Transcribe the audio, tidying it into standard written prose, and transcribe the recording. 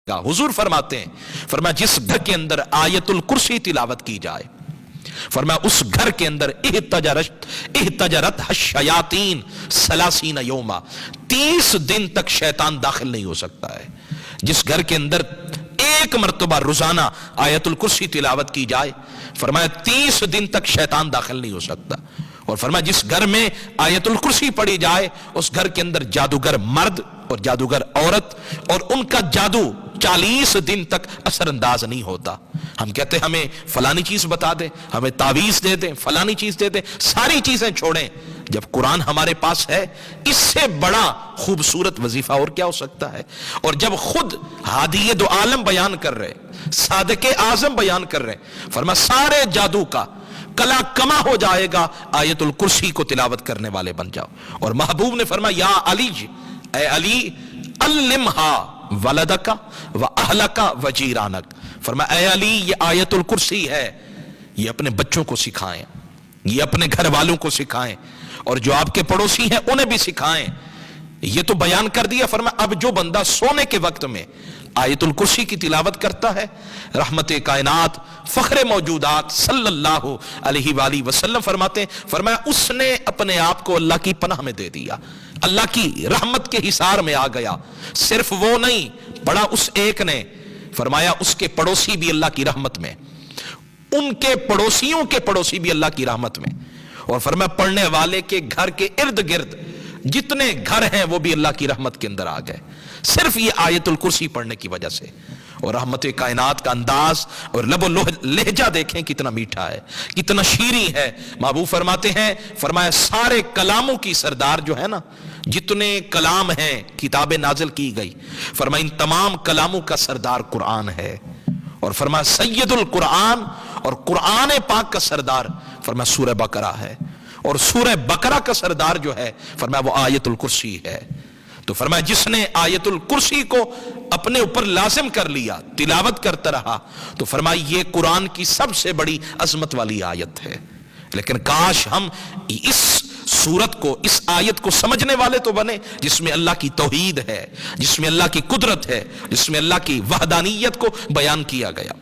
हुजूर फरमाते हैं, फरमाया जिस घर के अंदर आयतुल कुर्सी तिलावत की जाए, फरमाया उस घर के अंदर इहतजरत हश्शयातीन सलासीन यौमा, 30 दिन तक शैतान दाखिल नहीं हो सकता है। जिस घर के अंदर एक मर्तबा रोजाना आयतुल कुर्सी तिलावत की जाए, फरमाया 30 दिन तक शैतान दाखिल नहीं हो सकता। और फरमाया जिस घर में आयतुल कुर्सी पढ़ी जाए, उस घर के अंदर जादूगर मर्द और जादूगर औरत और उनका जादू 40 दिन तक असरअंदाज नहीं होता। हम कहते हैं हमें फलानी चीज बता दे, हमें तावीज दे दे, फलानी चीज दे दे, सारी चीजें छोड़ें। जब कुरान हमारे पास है, इससे बड़ा खूबसूरत वजीफा और क्या हो सकता है। और जब खुद हादिये दो आलम बयान कर रहे, सादिके आजम बयान कर रहे, फरमा सारे जादू का कला कमा हो जाएगा, आयतुल कुर्सी को तिलावत करने वाले बन जाओ। और महबूब ने फरमाया या अली, ए अली अल्लिमहा वलदका व अहलका व जीरानक, फरमाया ए अली ये आयतुल कुर्सी है, ये अपने बच्चों को सिखाएं, ये अपने घर वालों को सिखाएं, और जो आपके पड़ोसी हैं उन्हें भी सिखाएं। ये तो बयान कर दिया। फरमाया अब जो बंदा सोने के वक्त में आयतुल कुर्सी की तिलावत करता है, रहमत कायनात फखरे मौजूदात सल्लल्लाहु अलैहि वसल्लम फरमाते हैं, फरमाया उसने अपने आप को अल्लाह की पनाह में दे दिया, अल्लाह की रहमत के हिसार में आ गया। सिर्फ वो नहीं पढ़ा उस एक ने, फरमाया उसके पड़ोसी भी अल्लाह की रहमत में, उनके पड़ोसियों के पड़ोसी भी अल्लाह की रहमत में। और फरमाया पढ़ने वाले के घर के इर्द गिर्द जितने घर हैं वो भी अल्लाह की रहमत के अंदर आ गए, सिर्फ ये आयतुल कुर्सी पढ़ने की वजह से। और रहमत कायनात का अंदाज और लबो लहजा देखें कितना मीठा है, कितना शीरी है। महबूब फरमाते हैं, फरमाया सारे कलामों की सरदार जो है ना, जितने कलाम हैं किताबें नाजिल की गई, फरमाया इन तमाम कलामों का सरदार कुरान है। और फरमाया सैयदुल कुरान, और कुरान पाक का सरदार फरमाया सूरह बकरा है, और सूरह बकरा का सरदार जो है फरमाया वो आयतुल कुर्सी है। तो फरमाया जिसने आयतुल कुर्सी को अपने ऊपर लाजिम कर लिया, तिलावत करता रहा, तो फरमाया ये कुरान की सबसे बड़ी अजमत वाली आयत है। लेकिन काश हम इस सूरत को, इस आयत को समझने वाले तो बने जिसमें अल्लाह की तौहीद है, जिसमें अल्लाह की कुदरत है, जिसमें अल्लाह की वहदानियत को बयान किया गया।